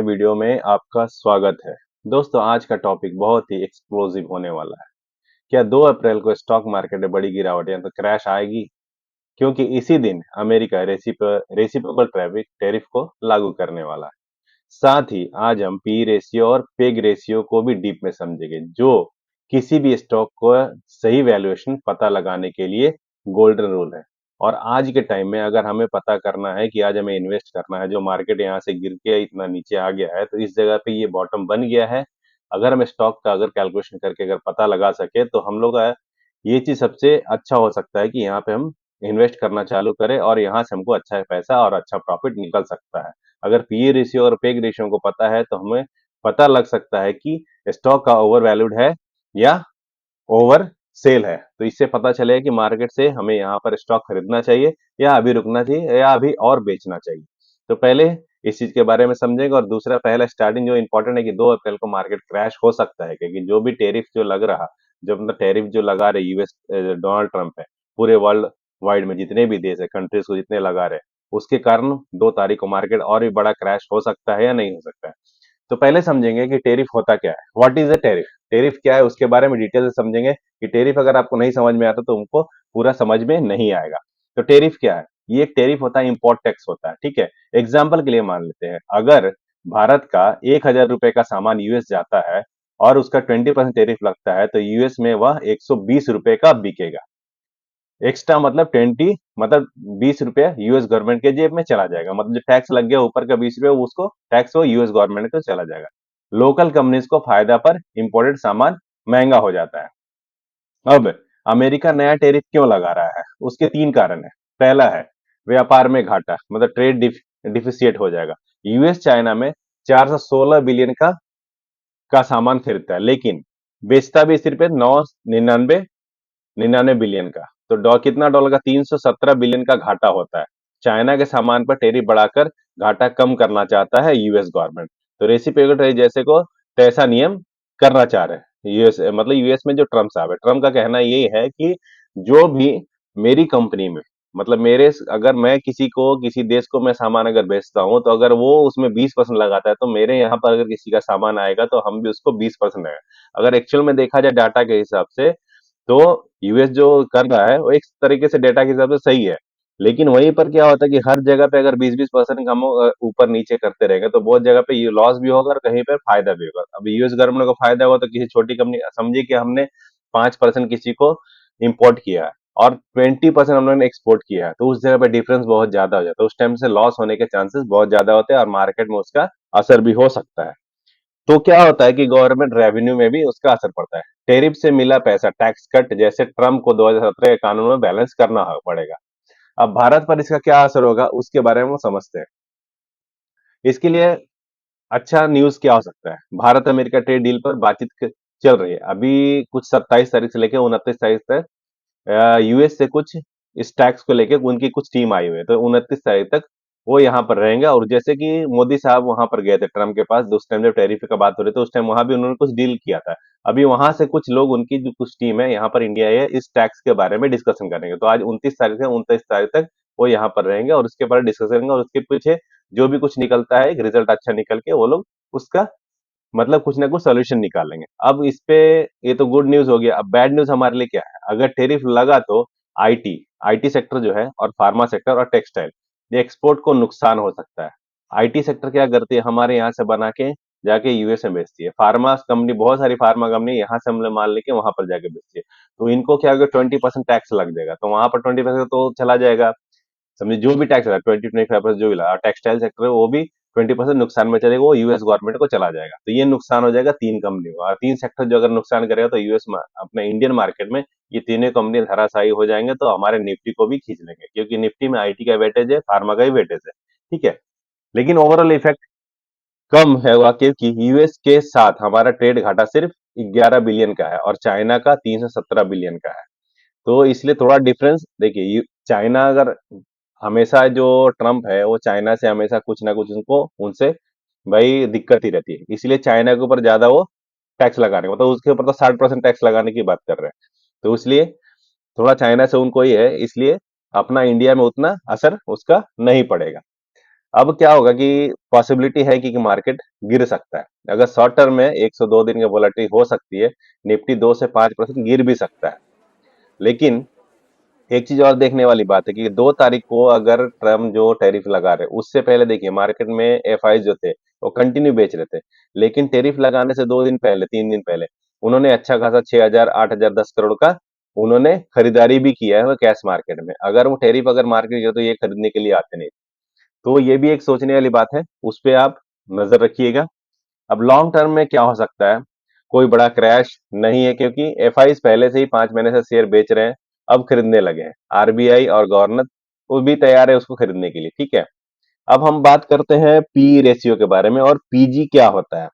Video में आपका स्वागत है। दोस्तों, आज का टॉपिक बहुत ही एक्सप्लोसिव होने वाला है। क्या 2 अप्रैल को स्टॉक मार्केट में बड़ी गिरावट या तो क्रैश आएगी? क्योंकि इसी दिन अमेरिका रेसिप्रोकल टैरिफ को लागू करने वाला है। साथ ही आज हम पी रेशियो और पेग रेशियो को भी डीप में समझेंगे, जो किसी भी स्टॉक को सही वैल्यूएशन पता लगाने के लिए गोल्डन रूल है। और आज के टाइम में अगर हमें पता करना है कि आज हमें इन्वेस्ट करना है, जो मार्केट यहाँ से गिर के इतना नीचे आ गया है, तो इस जगह पे ये बॉटम बन गया है। अगर हम स्टॉक का अगर कैलकुलेशन करके अगर पता लगा सके, तो हम लोग ये चीज सबसे अच्छा हो सकता है कि यहाँ पे हम इन्वेस्ट करना चालू करें और यहाँ से हमको अच्छा पैसा और अच्छा प्रॉफिट निकल सकता है। अगर पीई रेशियो और पेग रेशियो को पता है, तो हमें पता लग सकता है कि स्टॉक का ओवर वैल्यूड है या ओवर सेल है। तो इससे पता चलेगा कि मार्केट से हमें यहाँ पर स्टॉक खरीदना चाहिए या अभी रुकना चाहिए या अभी और बेचना चाहिए। तो पहले इस चीज के बारे में समझेंगे, और दूसरा पहला स्टार्टिंग जो इंपॉर्टेंट है कि 2 अप्रैल को मार्केट क्रैश हो सकता है, क्योंकि जो भी टैरिफ जो लग रहा, जो मतलब टैरिफ जो लगा रहे यूएस डोनाल्ड ट्रंप है, पूरे वर्ल्ड वाइड में जितने भी देश है, कंट्रीज को जितने लगा रहे, उसके कारण 2 तारीख को मार्केट और भी बड़ा क्रैश हो सकता है या नहीं हो सकता है। तो पहले समझेंगे कि टेरिफ होता क्या है, what is a tariff. Tariff क्या है उसके बारे में डिटेल से समझेंगे कि टेरिफ अगर आपको नहीं समझ में आता तो उनको पूरा समझ में नहीं आएगा। तो टेरिफ क्या है? ये एक टेरिफ होता है, इंपोर्ट टैक्स होता है, ठीक है। एग्जाम्पल के लिए मान लेते हैं, अगर भारत का 1,000 रुपए का सामान यूएस जाता है और उसका 20% टेरिफ लगता है, तो यूएस में वह 120 रुपए का बिकेगा। एक्स्ट्रा मतलब 20, मतलब 20 रुपया यूएस गवर्नमेंट के जेब में चला जाएगा, मतलब जो टैक्स लग गया ऊपर का 20 रुपया, उसको टैक्स वो यूएस गवर्नमेंट को चला जाएगा। लोकल कंपनीज को फायदा पर इंपोर्टेड सामान महंगा हो जाता है। अब अमेरिका नया टैरिफ क्यों लगा रहा है? उसके 3 कारण है। पहला है व्यापार में घाटा, मतलब ट्रेड डिफिसिट हो जाएगा। यूएस चाइना में 416 बिलियन का सामान खरीदता है, लेकिन बेचता भी सिर्फ 999 बिलियन का। तो कितना डॉलर का? 317 बिलियन का घाटा होता है। चाइना के सामान पर टैरिफ बढ़ाकर घाटा कम करना चाहता है यूएस गवर्नमेंट। तो रेसिप्रोकल जैसे को तैसा नियम करना चाह रहे हैं यूएस, मतलब यूएस में जो ट्रम्प साहब है, ट्रम्प का कहना ये है कि जो भी मेरी कंपनी में, मतलब मेरे, अगर मैं किसी को, किसी देश को मैं सामान अगर बेचता हूँ, तो अगर वो उसमें 20% लगाता है, तो मेरे यहाँ पर अगर किसी का सामान आएगा तो हम भी उसको 20% आएगा। अगर एक्चुअल में देखा जाए डाटा के हिसाब से, तो यूएस जो कर रहा है वो एक तरीके से डेटा के हिसाब से सही है। लेकिन वहीं पर क्या होता है कि हर जगह पे अगर 20-20% हम ऊपर नीचे करते रहेंगे, तो बहुत जगह पे ये लॉस भी होगा और कहीं पे फायदा भी होगा। अब यूएस गवर्नमेंट को फायदा हुआ तो किसी छोटी कंपनी, समझिए कि हमने 5% किसी को इंपोर्ट किया है और 20% उन्होंने एक्सपोर्ट किया है, तो उस जगह पे डिफरेंस बहुत ज्यादा हो जाता है। उस टाइम से लॉस होने के चांसेस बहुत ज्यादा होते हैं और मार्केट में उसका असर भी हो सकता है। तो क्या होता है कि गवर्नमेंट रेवेन्यू में भी उसका असर पड़ता है। टैरिफ से मिला पैसा, टैक्स कट जैसे ट्रम्प को 2017 के कानून में बैलेंस करना पड़ेगा। अब भारत पर इसका क्या असर होगा उसके बारे में वो समझते हैं। इसके लिए अच्छा न्यूज क्या हो सकता है? भारत अमेरिका ट्रेड डील पर बातचीत चल रही है अभी, कुछ 27 तारीख से लेकर 29 तारीख तक। यूएस से कुछ इस टैक्स को लेके उनकी कुछ टीम आई हुई है, तो 29 तारीख तक वो यहाँ पर रहेंगे। और जैसे कि मोदी साहब वहां पर गए थे ट्रम्प के पास, तो उस टाइम जब टैरिफ का बात हो रही थी, उस टाइम वहां भी उन्होंने कुछ डील किया था। अभी वहां से कुछ लोग, उनकी जो कुछ टीम है यहाँ पर इंडिया है, इस टैक्स के बारे में डिस्कशन करेंगे। तो आज 29 तारीख से 29 तारीख तक वो यहाँ पर रहेंगे और उसके बारे में डिस्कशन करेंगे, और उसके पीछे जो भी कुछ निकलता है, रिजल्ट अच्छा निकल के वो लोग उसका मतलब कुछ ना कुछ सोल्यूशन निकालेंगे। अब इस पे, ये तो गुड न्यूज हो गया। अब बैड न्यूज हमारे लिए क्या है? अगर टैरिफ लगा तो आईटी आईटी सेक्टर जो है, और फार्मा सेक्टर और टेक्सटाइल, ये एक्सपोर्ट को नुकसान हो सकता है। आईटी सेक्टर क्या करती है? हमारे यहाँ से बना के जाके यूएस में बेचती है। फार्मा कंपनी, बहुत सारी फार्मा कंपनी यहाँ से हमने माल लेके वहां पर जाके बेचती है। तो इनको क्या होगा? 20% टैक्स लग जाएगा, तो वहां पर 20% तो चला जाएगा। समझे, जो भी टैक्स है 20-25% जो भी लगा, टेक्सटाइल सेक्टर है वो भी 20% नुकसान में चलेगा, वो यूएस गवर्नमेंट को चला जाएगा। तो ये नुकसान हो जाएगा 3 कंपनी को, और 3 सेक्टर जो अगर नुकसान करेगा तो यूएस अपने इंडियन मार्केट में ये तीनों कंपनी धराशायी हो जाएंगे, तो हमारे निफ्टी को भी खींच लेंगे, क्योंकि निफ्टी में आईटी का वेटेज है, फार्मा का भी वेटेज है, ठीक है। लेकिन ओवरऑल इफेक्ट कम है हुआ, क्योंकि यूएस के साथ हमारा ट्रेड घाटा सिर्फ 11 बिलियन का है और चाइना का 317 बिलियन का है। तो इसलिए थोड़ा डिफरेंस देखिए, चाइना अगर, हमेशा जो ट्रम्प है वो चाइना से हमेशा कुछ ना कुछ उनको, उनसे भाई दिक्कत ही रहती है, इसलिए चाइना के ऊपर ज्यादा वो टैक्स लगाने, मतलब उसके ऊपर तो 60% टैक्स लगाने की बात कर रहे हैं। तो इसलिए थोड़ा चाइना से उनको ही है, इसलिए अपना इंडिया में उतना असर उसका नहीं पड़ेगा। अब क्या होगा कि पॉसिबिलिटी है कि मार्केट गिर सकता है। अगर शॉर्ट टर्म में 102 दिन की वोलेटिलिटी हो सकती है, निफ्टी 2 से 5% गिर भी सकता है। लेकिन एक चीज और देखने वाली बात है कि 2 तारीख को अगर ट्रम्प जो टैरिफ लगा रहे, उससे पहले देखिए मार्केट में एफआई जो थे, वो कंटिन्यू बेच रहे थे। लेकिन टैरिफ लगाने से 2 दिन पहले, 3 दिन पहले, उन्होंने अच्छा खासा 6,000, 8,000, 10 करोड़ का उन्होंने खरीदारी भी किया है वो कैश मार्केट में। अगर वो टैरिफ अगर मार्केट गया तो ये खरीदने के लिए आते नहीं। तो ये भी एक सोचने वाली बात है, उस पे आप नजर रखिएगा। अब लॉन्ग टर्म में क्या हो सकता है? कोई बड़ा क्रैश नहीं है, क्योंकि एफआईज पहले से ही 5 महीने से शेयर बेच रहे हैं, अब खरीदने लगे हैं। आरबीआई और गवर्नर वो भी तैयार है उसको खरीदने के लिए, ठीक है। अब हम बात करते हैं पी रेशियो के बारे में और पीजी क्या होता है।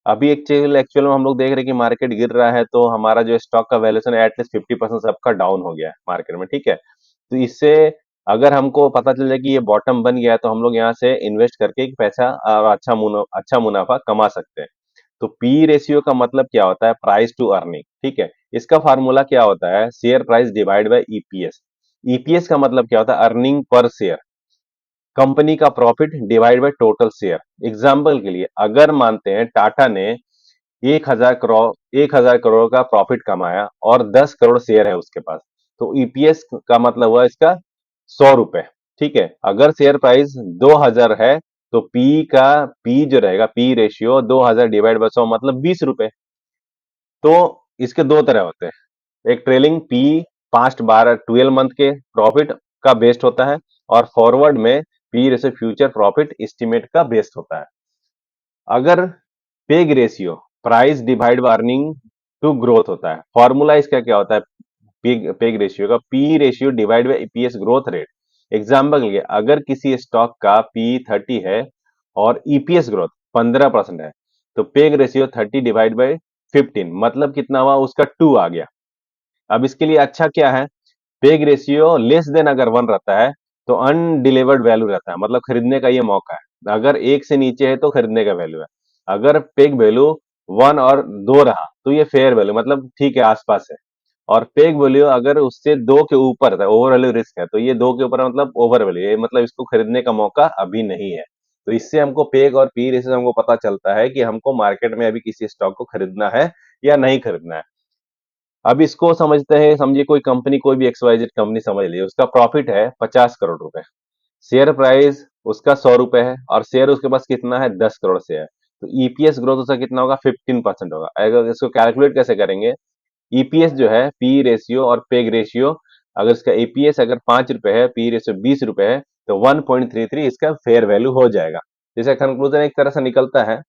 अभी एक्चुअल एक्चुअल में हम लोग देख रहे हैं कि मार्केट गिर रहा है, तो हमारा जो स्टॉक का वैल्यूएशन एटलीस्ट 50% सबका डाउन हो गया है मार्केट में, ठीक है। तो इससे अगर हमको पता चल जाए कि ये बॉटम बन गया है, तो हम लोग यहाँ से इन्वेस्ट करके एक पैसा और अच्छा मुनाफा कमा सकते हैं। तो पी रेशियो का मतलब क्या होता है? प्राइस टू अर्निंग, ठीक है। इसका फार्मूला क्या होता है? Share price divide by EPS. EPS का मतलब क्या होता है? Earning per share. कंपनी का profit divide by total share. Example के लिए अगर मानते हैं टाटा ने 1,000 करोड़ का प्रॉफिट कमाया और 10 करोड़ शेयर है उसके पास, तो ईपीएस का मतलब हुआ इसका 100 रुपए, ठीक है। अगर शेयर प्राइस 2,000 है, तो पी जो रहेगा, पी रेशियो 2,000 डिवाइड बाय 100 मतलब 20 रुपए। तो इसके दो तरह होते हैं। एक ट्रेलिंग पी, पास्ट 12 मंथ के प्रॉफिट का बेस्ड होता है, और फॉरवर्ड में P ratio future profit estimate का बेस्ड होता है। अगर PEG ratio, price divide by earning to growth होता है। फॉर्मूला इसका क्या होता है? पेग रेशियो का P ratio divide by EPS growth rate. Example के लिए अगर किसी स्टॉक का पी 30 है और ईपीएस ग्रोथ 15% है, तो पेग रेशियो 30 डिवाइड बाय 15 मतलब कितना हुआ? उसका 2 आ गया। अब इसके लिए अच्छा क्या है? पेग रेशियो लेस देन अगर 1 रहता है, तो अनडिलीवर्ड वैल्यू रहता है, मतलब खरीदने का ये मौका है। अगर 1 से नीचे है तो खरीदने का वैल्यू है। अगर पेग वैल्यू 1 और 2 रहा, तो ये फेयर वैल्यू, मतलब ठीक है, आसपास है। और पेग वैल्यू अगर उससे 2 के ऊपर है, ओवर वैल्यू रिस्क है, तो ये 2 के ऊपर है, मतलब ओवर वैल्यू, ये मतलब इसको खरीदने का मौका अभी नहीं है। तो इससे हमको पेग और पी रेशियो से हमको पता चलता है कि हमको मार्केट में अभी किसी स्टॉक को खरीदना है या नहीं खरीदना है। अब इसको समझते हैं, समझिए कोई कंपनी, कोई भी एक्सवाइजेड कंपनी समझ लीजिए, उसका प्रॉफिट है 50 करोड़ रुपए, शेयर प्राइस उसका 100 रुपए है, और शेयर उसके पास कितना है? 10 करोड़ शेयर। तो ईपीएस ग्रोथ उसका कितना होगा? 15% होगा। अगर इसको कैलकुलेट कैसे करेंगे? ईपीएस जो है, पी रेशियो और पेग रेशियो, अगर इसका ईपीएस अगर 5 रुपए है, पी रेशियो 20 रुपए है, तो 1.33 इसका फेयर वैल्यू हो जाएगा। जैसे कंक्लूजन एक तरह से निकलता है।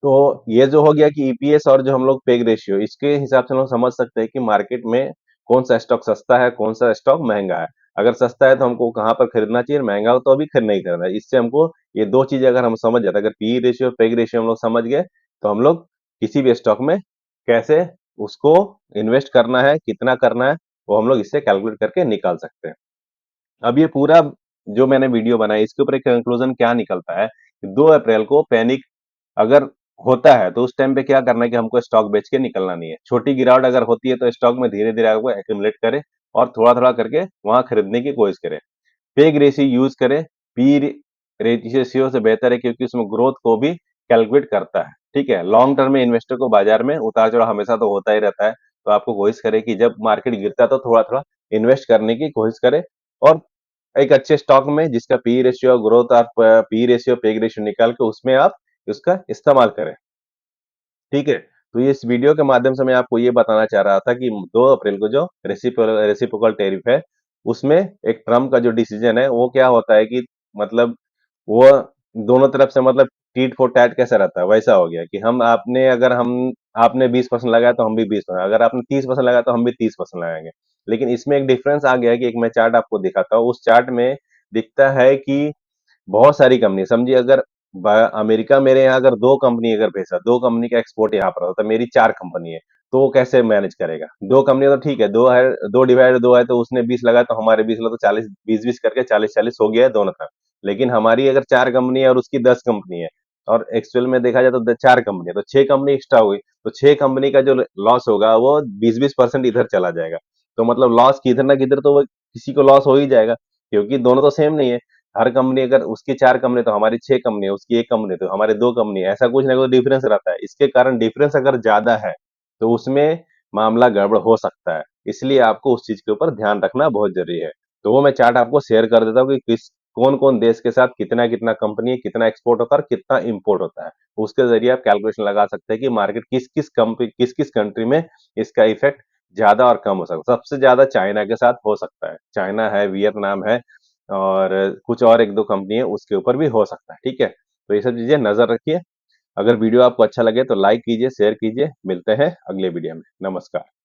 तो ये जो हो गया कि ईपीएस और जो हम लोग पेग रेशियो, इसके हिसाब से हम लोग समझ सकते हैं कि मार्केट में कौन सा स्टॉक सस्ता है, कौन सा स्टॉक महंगा है। अगर सस्ता है तो हमको कहाँ पर खरीदना चाहिए, महंगा हो तो अभी खरीद नहीं खरीदना है। इससे हमको ये दो चीजें अगर हम समझ जाते हैं, अगर पी रेशियो पेग रेशियो हम लोग समझ गए, तो हम लोग किसी भी स्टॉक में कैसे उसको इन्वेस्ट करना है, कितना करना है, वो हम लोग इससे कैलकुलेट करके निकाल सकते हैं। अब ये पूरा जो मैंने वीडियो बनाई, इसके ऊपर एक कंक्लूजन क्या निकलता है कि 2 अप्रैल को पैनिक अगर होता है, तो उस टाइम पे क्या करना है कि हमको स्टॉक बेच के निकलना नहीं है। छोटी गिरावट अगर होती है, तो स्टॉक में धीरे-धीरे आपको एक्यूमुलेट करें और थोड़ा-थोड़ा करके वहाँ खरीदने की कोशिश करें। पेग रेशियो यूज़ करें, पी रेशियो से बेहतर है, क्योंकि उसमें ग्रोथ को भी कैलकुलेट करता है, ठीक है? लॉन्ग टर्म में इन्वेस्टर को बाजार में उतार-चढ़ाव हमेशा तो होता ही रहता है, तो आपको कोशिश करें कि जब मार्केट गिरता है, तो थोड़ा-थोड़ा इन्वेस्ट करने की कोशिश करें, और एक अच्छे स्टॉक में जिसका पी रेशियो, ग्रोथ, आप पी रेशियो, पेग रेशियो निकाल के उसमें आप उसका इस्तेमाल करें। ठीक है? तो इस वीडियो के माध्यम से मैं आपको ये बताना चाह रहा था कि 2 अप्रैल को जो रेसिप्रोकल टैरिफ है, उसमें एक ट्रम्प का जो डिसीजन है, वो क्या होता है कि मतलब वो दोनों तरफ से, मतलब टीट फॉर टैट कैसा रहता है, वैसा हो गया कि आपने 20% लगाया तो हम भी 20%, अगर आपने 30% लगाया तो हम भी 30% लगाएँगे। लेकिन इसमें एक डिफरेंस आ गया है कि एक मैं चार्ट आपको दिखाता हूँ, उस चार्ट में दिखता है कि बहुत सारी कंपनी, समझिए अगर अमेरिका मेरे यहाँ अगर दो कंपनी अगर भेजा, दो कंपनी का एक्सपोर्ट यहाँ पर होता है, मेरी 4 कंपनी है, तो वो कैसे मैनेज करेगा? दो कंपनी तो ठीक है, दो है, दो डिवाइड दो है, तो उसने 20 लगाया तो हमारे 20 लगा, तो 40, 20-20 करके 40-40 हो गया है दोनों तरफ। लेकिन हमारी अगर 4 कंपनी है और उसकी 10 कंपनी है, और एक्चुअल में देखा जाए तो 4 कंपनी है, तो 6 कंपनी एक्स्ट्रा हुई, तो 6 कंपनी का जो लॉस होगा वो 20-20% इधर चला जाएगा। तो मतलब लॉस किधर ना किधर तो वो किसी को लॉस हो ही जाएगा, क्योंकि दोनों तो सेम नहीं है। हर कंपनी अगर उसकी 4 कंपनी तो हमारी 6 कंपनी है, उसकी 1 कंपनी तो हमारे 2 कंपनी है, ऐसा कुछ ना कुछ डिफरेंस रहता है। इसके कारण डिफरेंस अगर ज़्यादा है, तो उसमें मामला गड़बड़ हो सकता है। इसलिए आपको उस चीज़ के ऊपर ध्यान रखना बहुत ज़रूरी है। तो वो मैं चार्ट आपको शेयर कर देता हूँ कि कौन-कौन देश के साथ कितना-कितना कंपनी है, कितना एक्सपोर्ट होता है और कितना इम्पोर्ट होता है। उसके ज़रिए आप कैलकुलेशन लगा सकते हैं कि मार्केट किस-किस कंट्री में इसका इफ़ेक्ट ज़्यादा और कम हो सकता है। सबसे ज़्यादा चाइना के साथ हो सकता है। चाइना है, वियतनाम है और कुछ और 1-2 कंपनी है, उसके ऊपर भी हो सकता है, ठीक है? तो ये सब चीज़ें नज़र रखिए। अगर वीडियो आपको अच्छा लगे तो लाइक कीजिए, शेयर कीजिए। मिलते हैं अगले वीडियो में। नमस्कार।